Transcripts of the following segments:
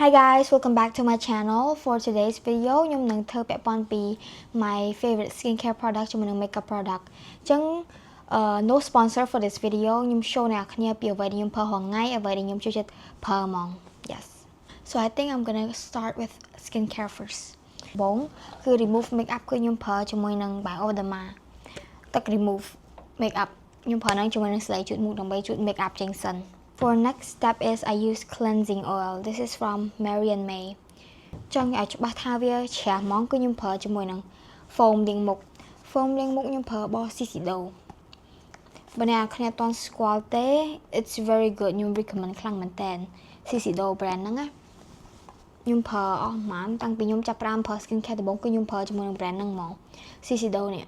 Hi guys, welcome back to my channel. For today's video, ខ្ញុំនឹងធ្វើពាក់ព័ន្ធពី my favorite skincare product ជាមួយនឹង makeup product អញ្ចឹង no sponsor for this video ខ្ញុំ show អ្នកគ្នាពីអ្វីដែលខ្ញុំប្រើរាល់ថ្ងៃអ្វីដែលខ្ញុំចូលចិត្តប្រើហ្មង Yes. So I think I'm gonna start with skincare first. បងគឺ remove makeup គឺខ្ញុំប្រើជាមួយនឹង Bioderma ទឹក remove makeup ខ្ញុំប្រើនឹងជាមួយនឹងស្លេកជូតមុខដើម្បីជូត makeup ចេញសិន For next step is I use cleansing oil. This is from Mary and May. ចង់ឲ្យច្បាស់ថាវាជ្រះហ្មងគឺខ្ញុំប្រើជាមួយនឹង foam លាងមុខ foam លាងមុខខ្ញុំប្រើរបស់ Shiseido បើអ្នកគ្នាអត់ទាន់ស្គាល់ទេ It's very good ខ្ញុំ recommend ខ្លាំងមែនតើ Shiseido brand ហ្នឹងណាខ្ញុំប្រើអស់ហ្មងតាំងពីខ្ញុំចាប់ផ្ដើមប្រើ skincare ដំបូងគឺខ្ញុំប្រើជាមួយនឹង brand ហ្នឹងហ្មង Shiseido នេះ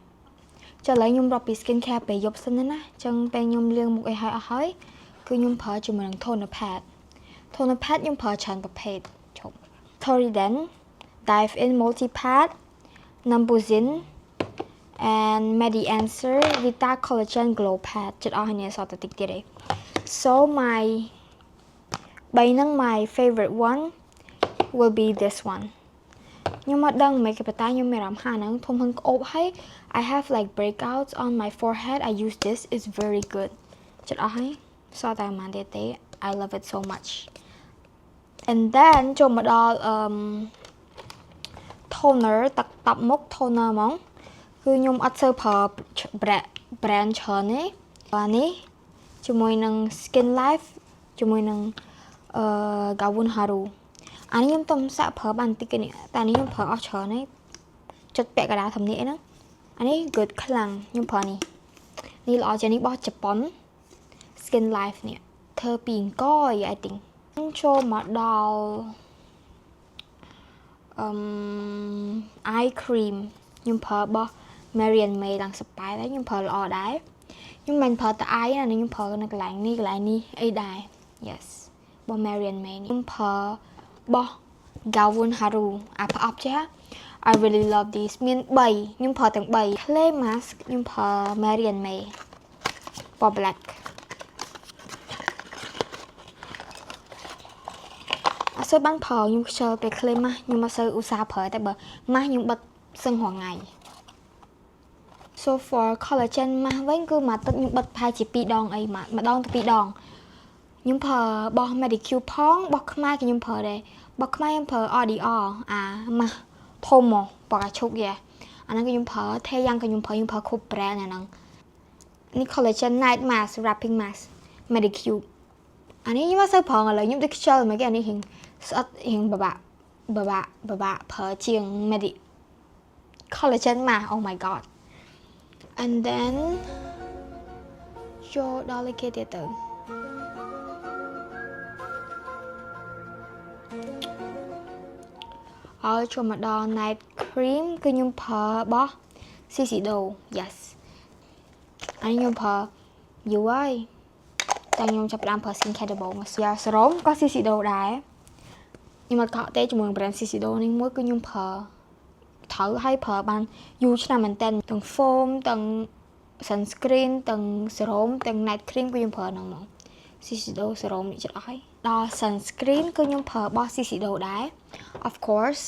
ចុះឥឡូវខ្ញុំរាប់ពី skincare ពេលយប់សិនណាអញ្ចឹងពេលខ្ញុំលាងមុខឲ្យហើយអស់ហើយគឺខ្ញុំប្រើជាមួយនឹង toner pad ខ្ញុំប្រើច្រើនប្រភេទជប់ Toriden Dive In Multi Pad Numbuzin and Medi Answer Vita Collagen Glow Pad ចិត្តអស់ហើយនេះសតតិចទៀតទេ So my favorite one will be this one ខ្ញុំអត់ដឹងមិនគេប៉ុន្តែខ្ញុំមានអារម្មណ៍ថាហ្នឹងធំហឹងក្អូបហើយ I have like breakouts on my forehead I use this is very good ចិត្តអស់ហើយសតតែមិនទៀតទេ I love it so much and then ចូលមកដល់ toner ទឹកតប់មុខ toner ហ្មងគឺខ្ញុំអត់សូវប្រើ brand ច្រើនទេបាទនេះជាមួយនឹង Skin Life ជាមួយនឹងGawun Haru អានេះខ្ញុំទំសាក់ប្រើបានបន្តិចនេះតែនេះខ្ញុំប្រើអស់ច្រើនទេចិត្តពាក់កណ្ដាលធំនេះហ្នឹងអានេះ good ខ្លាំងខ្ញុំប្រើនេះល្អជាងនេះរបស់ជប៉ុន Skin Life នេះធ្វើពីអង្គរ I think ចូលមកដល់ eye cream ខ្ញុំប្រើរបស់ Mary and May ឡើងស្ប៉ែដែរខ្ញុំប្រើល្អដែរខ្ញុំមិនប្រើតែ eye ណាខ្ញុំប្រើនៅកន្លែងនេះអីដែរ Yes របស់ Mary and May ខ្ញុំប្រើរបស់ Gawun Haru អាប្រអប់ចេះ I really love these មាន3ខ្ញុំប្រើទាំង3 clay mask ខ្ញុំប្រើ Mary and May ពណ៌ black អត់សូវបានប្រើខ្ញុំខ្ជិលពេល clay mask ខ្ញុំអត់សូវឧស្សាហ៍ប្រើតែបើ mask ខ្ញុំបិទសឹងរាល់ថ្ងៃ So for collagen mask វិញគឺមួយទឹកខ្ញុំបិទប្រហែលជា2ដងអីម្ដងទៅ2ដងខ្ញុំប្រើរបស់ Medicube ផងរបស់ខ្មែរក៏ខ្ញុំប្រើដែររបស់ខ្មែរខ្ញុំប្រើ ODR អា mask ធំមកបកាឈុកយ៉ាអាហ្នឹងក៏ខ្ញុំប្រើថេយ៉ាងក៏ខ្ញុំប្រើគ្រប់ brand អាហ្នឹងនេះ collagen night mask wrapping mask Medicube អានេះខ្ញុំអត់សូវប្រើឥឡូវខ្ញុំទៅខ្ជិលមកគេអានេះស្អិតរៀងបបាក់ប្រើជាង collagen mask oh my god and then ចូលដល់លេខគេទៀតទៅហើយចូលមកដល់ night cream គឺខ្ញុំប្រើរបស់ Shiseido yes អានេះខ្ញុំប្រើយូរហើយតែខ្ញុំចាប់ផ្ដើមប្រើ skincare ដំបូង serum ក៏ Shiseido ដែរខ្ញុំអត់កក់ទេជាមួយ brand Shiseido នេះមួយគឺខ្ញុំប្រើត្រូវឲ្យប្រើបានយូរឆ្នាំមែនតើទាំង foam ទាំង sunscreen ទាំង serum ទាំង night cream គឺខ្ញុំប្រើហ្នឹងហ្មង Shiseido serum នេះចិត្តអស់ហើយដល់ sunscreen គឺខ្ញុំប្រើរបស់ Shiseido ដែរ of course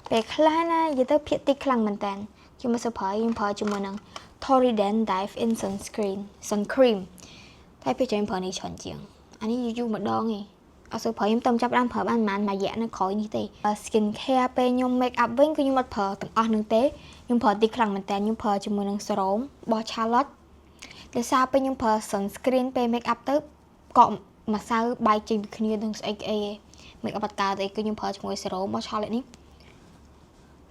ពេលខ្លះណានិយាយទៅភាគតិចខ្លាំងមែនតើខ្ញុំមិនសូវប្រើខ្ញុំប្រើជាមួយនឹង Toriden Dive In Sun Cream តែពេលចាំប្រើនេះច្រើនជាងអានេះយូរម្ដងឯងអត់សូវប្រើខ្ញុំតាមចាប់ដើមប្រើបានប្រហែលមួយរយៈនៅក្រោយនេះទេ skin care ពេលខ្ញុំ make up វិញគឺខ្ញុំអត់ប្រើទាំងអស់នឹងទេខ្ញុំប្រើតិចខ្លាំងមែនតើខ្ញុំប្រើជាមួយនឹង serum របស់ Charlotte ដោយសារពេលខ្ញុំប្រើ sunscreen ពេល make up ទៅកក់ម្សៅបែកចេញពីគ្នានឹងស្អីអី make up អត់កើតទេគឺខ្ញុំប្រើជាមួយ serum របស់ Charlotte នេះ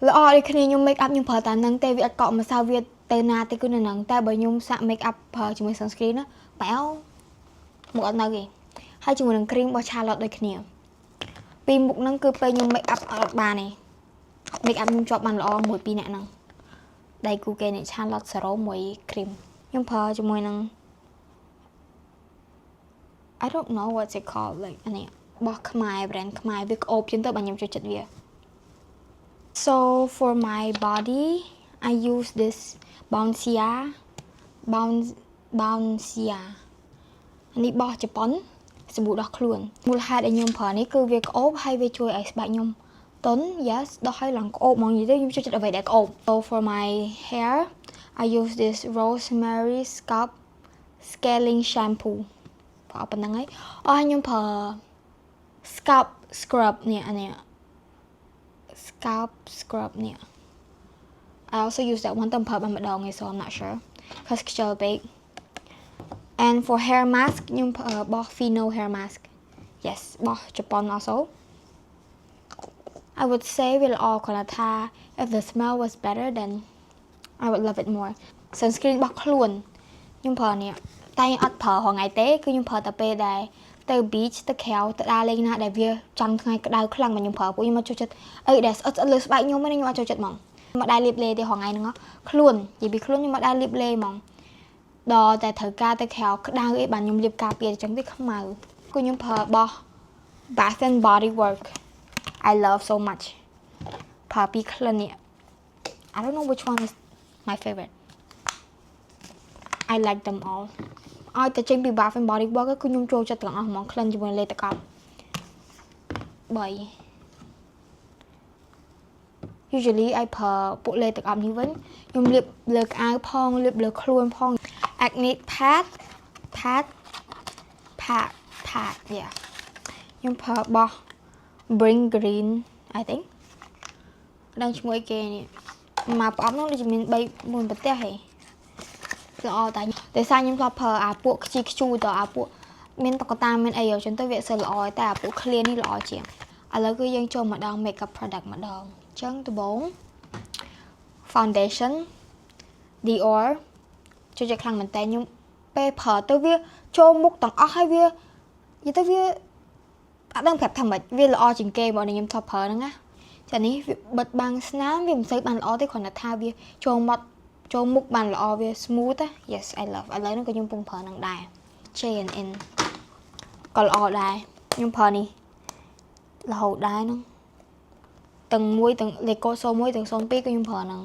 ល្អដូចគ្នាខ្ញុំ make up ខ្ញុំប្រើតែហ្នឹងទេវាអត់កក់ម្សៅវាទៅណាទេគឺនៅហ្នឹងតែបើខ្ញុំសាក់ make up ប្រើជាមួយ sunscreen ណាបែវមកអត់នៅទេហើយជាមួយនឹង cream របស់ Charlotte ដូចគ្នាពីមុខហ្នឹងគឺពេលខ្ញុំ make up អត់បានទេ make up ខ្ញុំជាប់បានល្អមួយពីរអ្នកហ្នឹងដៃគូគេនេះ Charlotte serum មួយ cream ខ្ញុំប្រើជាមួយនឹង I don't know what's it called like អានេះរបស់ខ្មែរ brand ខ្មែរវាក្អូបជាងទៅបើខ្ញុំចូលចិត្តវា So for my body I use this Bouncia នេះរបស់ជប៉ុន សាប៊ូដោះខ្លួនមូលហេតុដែលខ្ញុំប្រើនេះគឺវាក្អូបហើយវាជួយឲ្យស្បែកខ្ញុំទន់ yes ដោះឲ្យឡើងក្អូបហ្មងនិយាយទៅខ្ញុំចូលចិត្តអ្វីដែលក្អូប So for my hair I use this rosemary scalp scaling shampoo ប្រើប៉ុណ្្នឹងហើយខ្ញុំប្រើ scalp scrub នេះអានេះ scalp scrub នេះ I also use that one តែប្រើបានម្ដងឯង so I'm not sure cause ខ្ជិលពេក and for hair mask ខ្ញុំប្រើរបស់ Fino hair mask yes របស់ជប៉ុន also I would say វាល្អគ្រាន់តែថា if the smell was better then I would love it more sunscreen របស់ខ្លួនខ្ញុំប្រើនេះតែអត់ប្រើរាល់ថ្ងៃទេគឺខ្ញុំប្រើតែពេលដែលទៅ beach ទៅក្រៅទៅដើរលេងណាដែលវាចាំថ្ងៃក្តៅខ្លាំងមកខ្ញុំប្រើពួកខ្ញុំមកចូលចិត្តអីដែលស្អិតស្អិតលើស្បែកខ្ញុំហ្នឹងខ្ញុំអត់ចូលចិត្តហ្មងមកដែរលាបលេទេរាល់ថ្ងៃហ្នឹងខ្លួននិយាយពីខ្លួនខ្ញុំមកដែរលាបលេហ្មងដល់តែត្រូវការទៅក្រៅក្តៅអីបានខ្ញុំលាបការពារអញ្ចឹងវាខ្មៅគឺខ្ញុំប្រើរបស់ Bath and Body Works I love so much ប្រើពី Clinique I don't know which one is my favorite I like them all ឲ្យតែចេញពី Bath and Body Works គឺខ្ញុំចូលចិត្តទាំងអស់ហ្មង Clinique ជាមួយលេទឹកកប់3 usually I ប្រើពួកលេទឹកអប់នេះវិញខ្ញុំលាបលើក្អៅផងលាបលើខ្លួនផង acne pad yeah ខ្ញុំប្រើរបស់ Bring Green I think ដឹងឈ្មោះអីគេនេះមកប្រអប់នោះដូចមាន3 1ប្រទេសហេល្អតែតែសារខ្ញុំធ្លាប់ប្រើអាពួកខ្ជីខ្ជូតអាពួកមានតុក្កតាមានអីចឹងទៅវាសើល្អតែអាពួក clear នេះល្អជាងឥឡូវគឺយើងចូលមកដល់ makeup product ម្ដងអញ្ចឹងដំបូង foundation Dior ចូលចិត្តខ្លាំងមែនតើខ្ញុំពេលប្រើទៅវាចូលមុខទាំងអស់ហើយវានិយាយទៅវាអត់ដឹងប្រាប់ថាម៉េចវាល្អជាងគេមកខ្ញុំធ្លាប់ប្រើហ្នឹងណាចានេះវាបិទបាំងស្នាមវាមិនសូវបានល្អទេគ្រាន់តែថាវាចូលមុខបានល្អវា smooth ណា yes I love ឥឡូវហ្នឹងក៏ខ្ញុំកំពុងប្រើនឹងដែរ J&N ក៏ល្អដែរខ្ញុំប្រើនេះរហូតដែរហ្នឹងទាំង1ទាំងលេខកូដ01ទាំង02គឺខ្ញុំប្រើហ្នឹង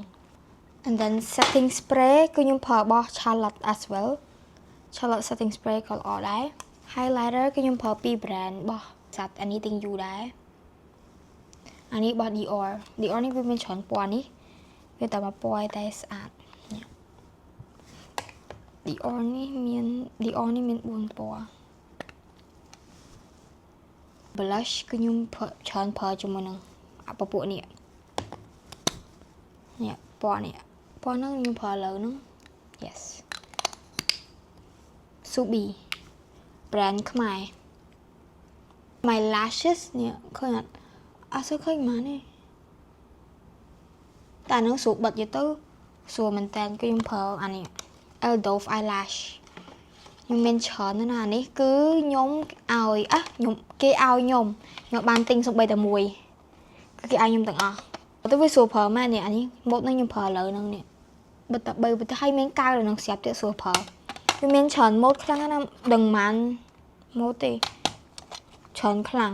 and then setting spray គឺខ្ញុំប្រើរបស់ Charlotte as well Charlotte setting spray ក៏ល្អដែរ highlighter គឺខ្ញុំប្រើពី brand របស់សាត់អានេះទិញយូរដែរអានេះរបស់ Dior នេះវាមានច្រើនពណ៌នេះវាតែមកពណ៌តែស្អាត Dior នេះមាន4ពណ៌ blush គឺខ្ញុំច្រើនប្រើជាមួយនឹងអាពពួកនេះពណ៌ហ្នឹងខ្ញុំប្រើលើហ្នឹង yes Subi brand ខ្មែរ my lashes នេះឃើញអត់សូវឃើញហ្មងទេតែនឹងស្រួលបិទយទៅស្រួលមែនតើគឺខ្ញុំប្រើអានេះ Eldof eyelash ខ្ញុំមានច្រើនណាស់នេះគឺខ្ញុំឲ្យគេឲ្យខ្ញុំបានទិញសំបីតែមួយគឺគេឲ្យខ្ញុំទាំងអស់ទៅវាស្រួលប្រើមែននេះអានេះម៉ូតហ្នឹងខ្ញុំប្រើលើហ្នឹងនេះបិទតែ3បិទឲ្យមានកៅនៅនឹងស្រាប់ទៀតស្រួលប្រើវាមានច្រើនម៉ូតខ្លាំងណាស់ដឹងម៉ានម៉ូតទេច្រើនខ្លាំង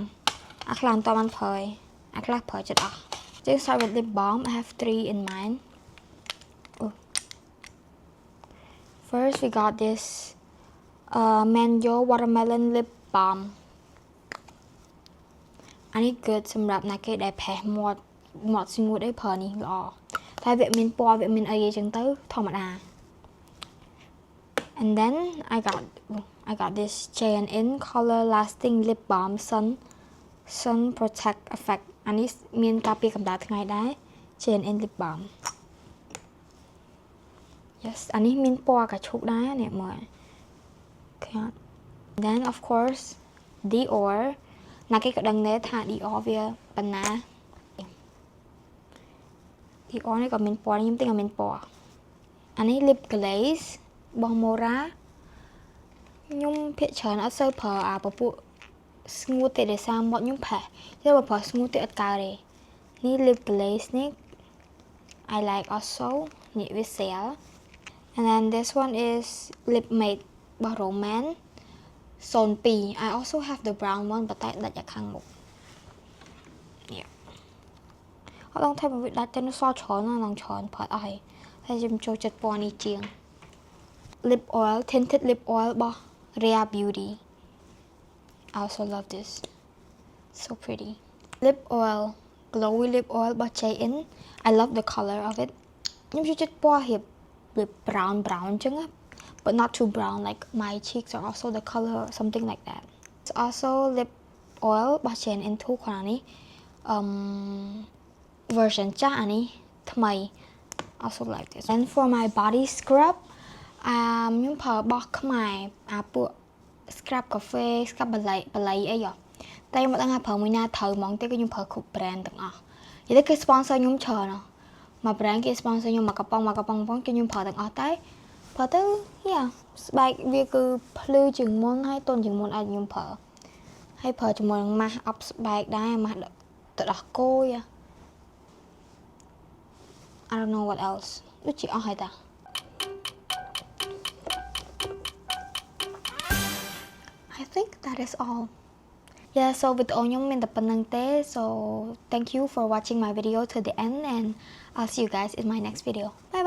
អាខ្លាំងតបានប្រើឯងអាខ្លះប្រើចិត្តអស់ជាង start with lip balm I have 3 in mind first we got this Mango watermelon lip balm អានេះ good សម្រាប់អ្នកគេដែលផេះមាត់ស្ងួតអីប្រើនេះល្អតែវាមានពណ៌វាមានអីចឹងទៅធម្មតា and then I got this J&N color lasting lip balm sun protect effect អានេះមានការពារកម្ដៅថ្ងៃដែរ J&N lip balm yes អានេះមានពណ៌កាឈូកដែរនេះមើល then of course Dior ណាគេក៏ដឹងដែរថា Dior វាប៉ុណ្ណា Dior នេះក៏មានពណ៌ខ្ញុំទិញឲ្យមានពណ៌អានេះ lip glaze របស់ Mora ខ្ញុំភាគច្រើនអត់សូវប្រើអាពពួកស្ងួតទេដោយសារមាត់ខ្ញុំផេះតែបើប្រើស្ងួតទេអត់កើតទេនេះ lip glaze នេះ I like also នេះវា sale and then this one is lip mate របស់ Roman 02 I also have the brown one ប៉ុន្តែដាច់ខាងមុខនេះអត់ដឹងថាវាដាច់ទៅសល់ច្រើនណាស់ឡើងច្រើនប្រើអស់ហើយខ្ញុំចូលចិត្តពណ៌នេះជាង lip oil tinted lip oil របស់ Rare Beauty I also love this. So pretty. Lip oil, glowy lip oil របស់ J-In. I love the color of it. ខ្ញុំចូលចិត្តពណ៌រៀប brown អញ្ចឹង but not too brown, like my cheeks are also the color something like that. It's also lip oil របស់ J-In 2 ខាងនេះ version ចាស់អានេះថ្មី also like this. And for my body scrub ខ្ញុំប្រើរបស់ខ្មែរអាពួក scrub cafe scrub បល័យអីហ៎តែខ្ញុំមិនដឹងថាប្រើមួយណាត្រូវហ្មងទេគឺខ្ញុំប្រើគ្រប់ brand ទាំងអស់និយាយទៅគេ sponsor ខ្ញុំច្រើនណាស់មួយ brand គេ sponsor ខ្ញុំមួយកំប៉ុងគឺខ្ញុំប្រើទាំងអស់តែប្រើទៅស្បែកវាគឺភ្លឺជាងមុនហើយទន់ជាងមុនអាចខ្ញុំប្រើហើយប្រើជាមួយនឹង mask អប់ស្បែកដែរ mask ទៅដោះគោ I don't know what else ដូចជាអស់ហើយតា I think that is all. Yeah, so with អូនខ្ញុំមានតែប៉ុណ្្នឹងទេ so thank you for watching my video to the end and I'll see you guys in my next video. Bye bye.